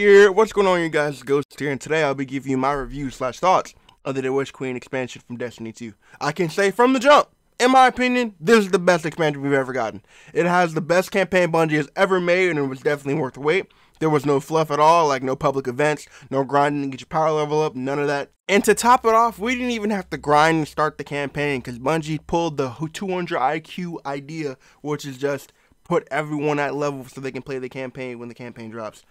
here, what's going on, you guys? It's Ghost here, and today I'll be giving you my review slash thoughts of the Witch Queen expansion from Destiny 2. I can say from the jump, in my opinion, this is the best expansion we've ever gotten. It has the best campaign Bungie has ever made, and it was definitely worth the wait. There was no fluff at all, like no public events, no grinding to get your power level up, none of that. And to top it off, we didn't even have to grind and start the campaign, because Bungie pulled the 200 IQ idea, which is just put everyone at level so they can play the campaign when the campaign drops.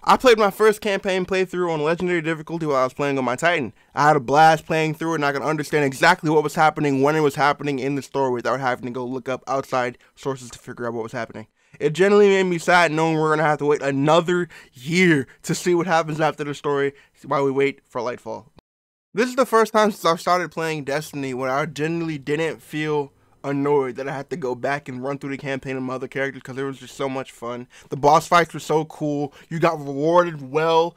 I played my first campaign playthrough on Legendary difficulty while I was playing on my Titan. I had a blast playing through it, and I could understand exactly what was happening when it was happening in the story without having to go look up outside sources to figure out what was happening. It generally made me sad knowing we're going to have to wait another year to see what happens after the story while we wait for Lightfall. This is the first time since I started playing Destiny where I genuinely didn't feel annoyed that I had to go back and run through the campaign of my other characters because it was just so much fun. The boss fights were so cool. You got rewarded well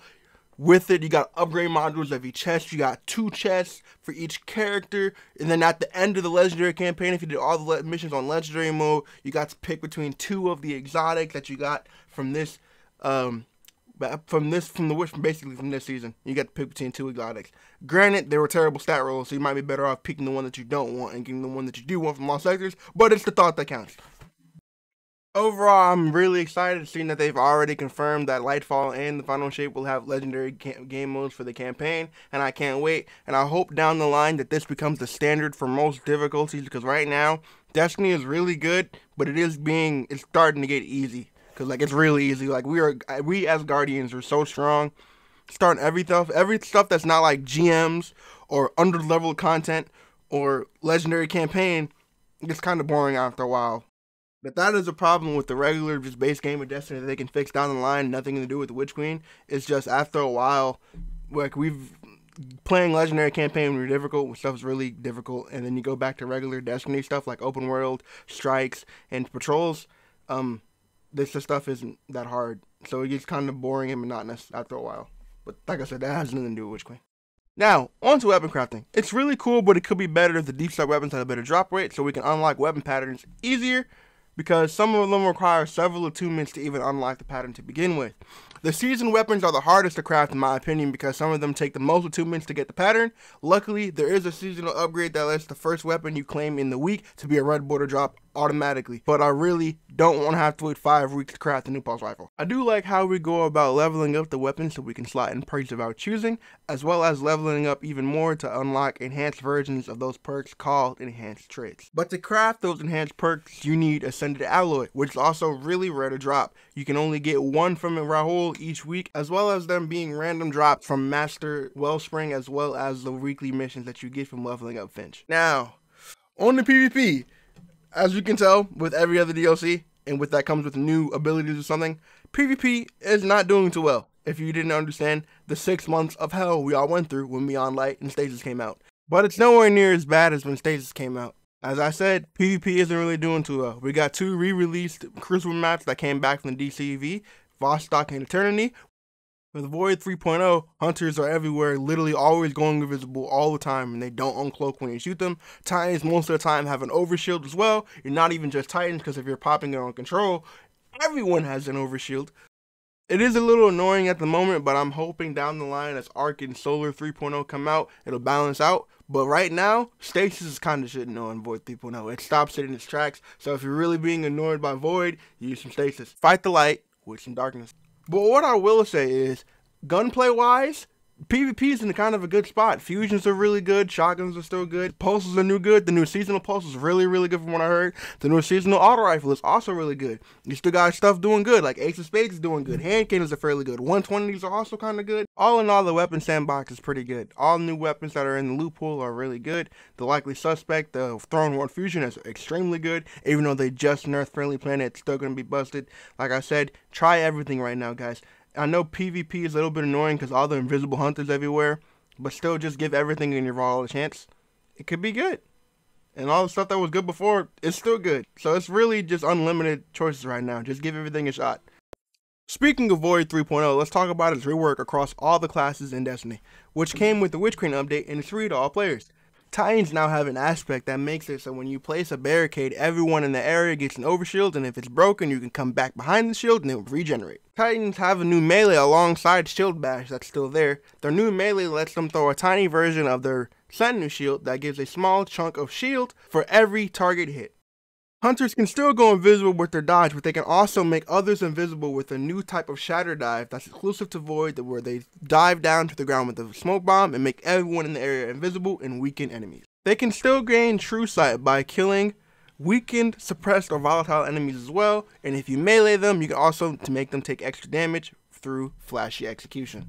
with it. You got upgrade modules every chest. You got 2 chests for each character. And then at the end of the Legendary campaign, if you did all the missions on Legendary mode, you got to pick between 2 of the exotics that you got from this basically from this season. You got to pick between 2 exotics. Granted, they were terrible stat rolls, so you might be better off picking the one that you don't want and getting the one that you do want from all sectors, but it's the thought that counts. Overall, I'm really excited seeing that they've already confirmed that Lightfall and the Final Shape will have legendary game modes for the campaign, and I can't wait. And I hope down the line that this becomes the standard for most difficulties, because right now, Destiny is really good, but it's starting to get easy. Cause like it's really easy. Like we as Guardians are so strong. Starting every stuff that's not like GMs or under-level content or legendary campaign, it's kind of boring after a while. But that is a problem with the regular just base game of Destiny that they can fix down the line. Nothing to do with the Witch Queen. It's just after a while, like playing legendary campaign when you're difficult, when stuff's really difficult, and then you go back to regular Destiny stuff like open world, strikes, and patrols. This stuff isn't that hard, so it gets kind of boring and monotonous after a while. But like I said, that has nothing to do with Witch Queen. Now, on to weapon crafting. It's really cool, but it could be better if the deep strike weapons had a better drop rate, so we can unlock weapon patterns easier, because some of them require several attunements to even unlock the pattern to begin with. The seasoned weapons are the hardest to craft in my opinion because some of them take the most attunements to get the pattern. Luckily, there is a seasonal upgrade that lets the first weapon you claim in the week to be a red border drop automatically, but I really don't want to have to wait 5 weeks to craft a new pulse rifle. I do like how we go about leveling up the weapons so we can slot in perks of our choosing, as well as leveling up even more to unlock enhanced versions of those perks called enhanced traits. But to craft those enhanced perks, you need Ascended Alloy, which is also really rare to drop. You can only get 1 from Rahul each week, as well as them being random drops from Master Wellspring, as well as the weekly missions that you get from leveling up Finch. Now, on the PvP, as you can tell with every other DLC, and with that comes with new abilities or something, PvP is not doing too well. If you didn't understand the 6 months of hell we all went through when Beyond Light and Stasis came out. But it's nowhere near as bad as when Stasis came out. As I said, PvP isn't really doing too well. We got 2 re-released Crucible maps that came back from the DCV, Vostok and Eternity. With Void 3.0, hunters are everywhere, literally always going invisible all the time, and they don't uncloak when you shoot them. Titans most of the time have an overshield as well. You're not even just Titans, because if you're popping it on control, everyone has an overshield. It is a little annoying at the moment, but I'm hoping down the line as Arc and Solar 3.0 come out, it'll balance out. But right now, Stasis is kind of shitting on Void 3.0. It stops it in its tracks, so if you're really being annoyed by Void, use some Stasis. Fight the light with some darkness. But what I will say is, gunplay-wise, PvP is in kind of a good spot. Fusions are really good. Shotguns are still good. Pulses are good. The new seasonal pulse is really, really good from what I heard. The new seasonal auto rifle is also really good. You still got stuff doing good, like Ace of Spades is doing good. Hand cannons are fairly good. 120s are also kind of good. All in all, the weapon sandbox is pretty good. All new weapons that are in the loophole are really good. The likely suspect, the Throne World Fusion, is extremely good. Even though they just nerfed Friendly Planet, it's still going to be busted. Like I said, try everything right now, guys. I know PvP is a little bit annoying because all the invisible hunters everywhere, but still just give everything in your Raw a chance. It could be good. And all the stuff that was good before, it's still good. So it's really just unlimited choices right now. Just give everything a shot. Speaking of Void 3.0, let's talk about its rework across all the classes in Destiny, which came with the Witch Queen update and it's free to all players. Titans now have an aspect that makes it so when you place a barricade, everyone in the area gets an overshield, and if it's broken, you can come back behind the shield and it will regenerate. Titans have a new melee alongside shield bash that's still there. Their new melee lets them throw a tiny version of their Sentinel shield that gives a small chunk of shield for every target hit. Hunters can still go invisible with their dodge, but they can also make others invisible with a new type of shatter dive that's exclusive to Void, where they dive down to the ground with a smoke bomb and make everyone in the area invisible and weaken enemies. They can still gain true sight by killing weakened, suppressed, or volatile enemies as well, and if you melee them, you can also make them take extra damage through flashy execution.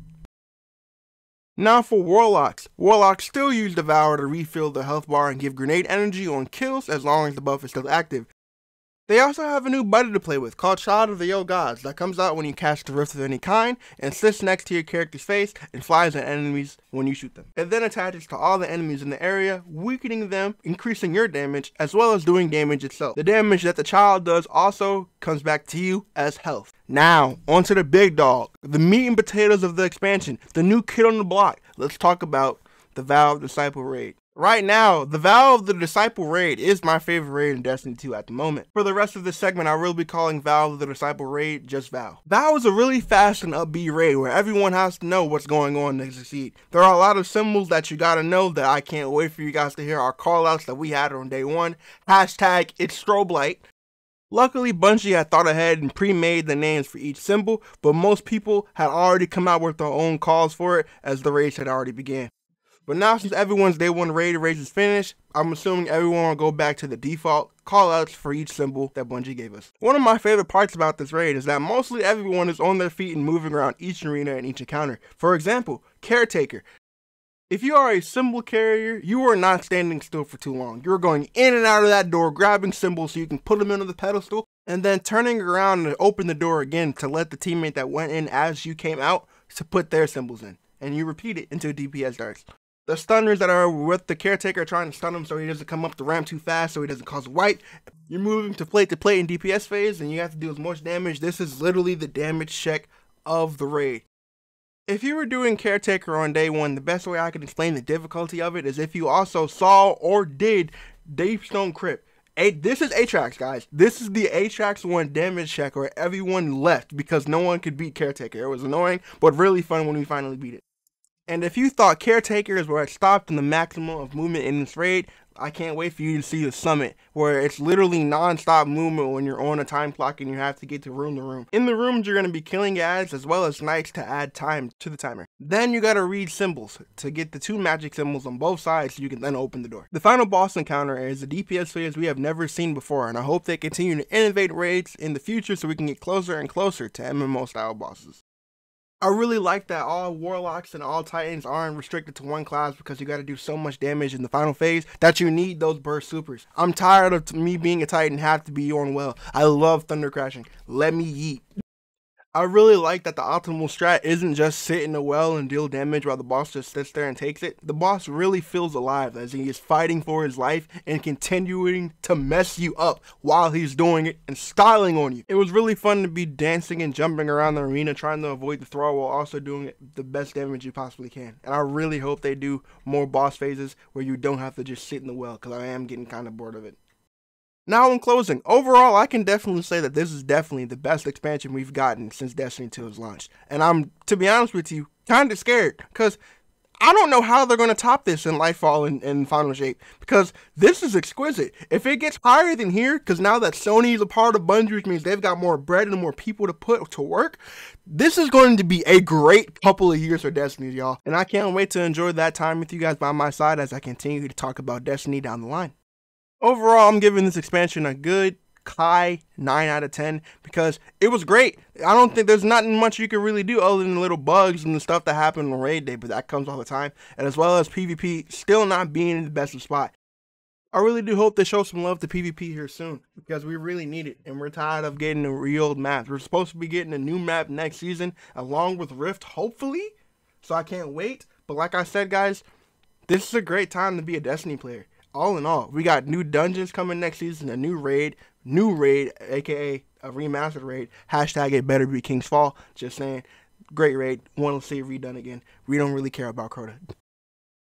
Now for Warlocks. Warlocks still use Devour to refill their health bar and give grenade energy on kills as long as the buff is still active. They also have a new buddy to play with called Shot of the Old Gods that comes out when you cast a rift of any kind and sits next to your character's face and flies at enemies when you shoot them. It then attaches to all the enemies in the area, weakening them, increasing your damage, as well as doing damage itself. The damage that the child does also comes back to you as health. Now, onto the big dog, the meat and potatoes of the expansion, the new kid on the block. Let's talk about the Vow of the Disciple raid. Right now, the Vow of the Disciple raid is my favorite raid in Destiny 2 at the moment. For the rest of this segment, I will be calling Vow of the Disciple raid just Vow. Vow is a really fast and upbeat raid where everyone has to know what's going on to succeed. There are a lot of symbols that you gotta know that I can't wait for you guys to hear our callouts that we had on day one. Hashtag it's strobe light. Luckily, Bungie had thought ahead and pre-made the names for each symbol, but most people had already come out with their own calls for it as the raid had already began. But now since everyone's day one raid is finished, I'm assuming everyone will go back to the default callouts for each symbol that Bungie gave us. One of my favorite parts about this raid is that mostly everyone is on their feet and moving around each arena and each encounter. For example, Caretaker. If you are a Cymbal Carrier, you are not standing still for too long. You're going in and out of that door, grabbing symbols so you can put them into the pedestal, and then turning around and open the door again to let the teammate that went in as you came out to put their symbols in. And you repeat it until DPS starts. The stunners that are with the Caretaker are trying to stun him so he doesn't come up the ramp too fast, so he doesn't cause a wipe. You're moving to plate in DPS phase, and you have to do as much damage. This is literally the damage check of the raid. If you were doing Caretaker on day one, the best way I can explain the difficulty of it is if you also saw or did Deepstone Crypt. This is Atrax, guys. This is the Atrax 1 damage check where everyone left because no one could beat Caretaker. It was annoying, but really fun when we finally beat it. And if you thought Caretaker is where it stopped in the maximum of movement in this raid, I can't wait for you to see the Summit, where it's literally non-stop movement when you're on a time clock and you have to get to room to room. In the rooms, you're going to be killing ads as well as knights to add time to the timer. Then you got to read symbols to get the 2 magic symbols on both sides so you can then open the door. The final boss encounter is a DPS phase we have never seen before, and I hope they continue to innovate raids in the future so we can get closer and closer to MMO style bosses. I really like that all Warlocks and all Titans aren't restricted to one class because you got to do so much damage in the final phase that you need those burst supers. I'm tired of me being a Titan have to be on well. I love Thunder Crashing. Let me yeet. I really like that the optimal strat isn't just sit in the well and deal damage while the boss just sits there and takes it. The boss really feels alive as he is fighting for his life and continuing to mess you up while he's doing it and styling on you. It was really fun to be dancing and jumping around the arena trying to avoid the throw while also doing the best damage you possibly can. And I really hope they do more boss phases where you don't have to just sit in the well because I am getting kind of bored of it. Now in closing, overall I can definitely say that this is definitely the best expansion we've gotten since Destiny 2 was launched. And I'm, to be honest with you, kind of scared because I don't know how they're going to top this in Lightfall and Final Shape because this is exquisite. If it gets higher than here, because now that Sony is a part of Bungie, which means they've got more bread and more people to put to work, this is going to be a great couple of years for Destiny, y'all. And I can't wait to enjoy that time with you guys by my side as I continue to talk about Destiny down the line. Overall, I'm giving this expansion a good high 9 out of 10 because it was great. I don't think there's not much you can really do other than the little bugs and the stuff that happened on raid day, but that comes all the time. And as well as PvP still not being in the best of spot. I really do hope they show some love to PvP here soon because we really need it and we're tired of getting the real maps. We're supposed to be getting a new map next season along with Rift, hopefully. So I can't wait. But like I said, guys, this is a great time to be a Destiny player. All in all, we got new dungeons coming next season, a new raid, aka a remastered raid. Hashtag it better be King's Fall. Just saying, great raid. Want to see it redone again. We don't really care about Crota.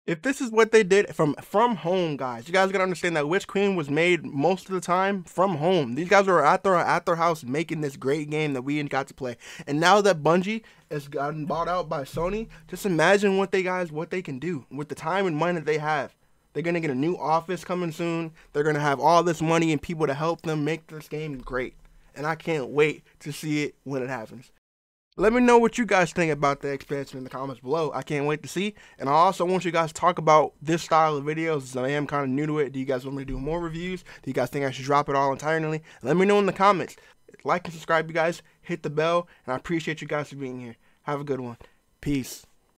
If this is what they did from home, guys, you guys gotta understand that Witch Queen was made most of the time from home. These guys were at their house making this great game that we got to play. And now that Bungie has gotten bought out by Sony, just imagine what they can do with the time and money that they have. They're gonna get a new office coming soon. They're gonna have all this money and people to help them make this game great. And I can't wait to see it when it happens. Let me know what you guys think about the expansion in the comments below. I can't wait to see. And I also want you guys to talk about this style of videos, as I am kind of new to it. Do you guys want me to do more reviews? Do you guys think I should drop it all entirely? Let me know in the comments. Like and subscribe, you guys. Hit the bell. And I appreciate you guys for being here. Have a good one. Peace.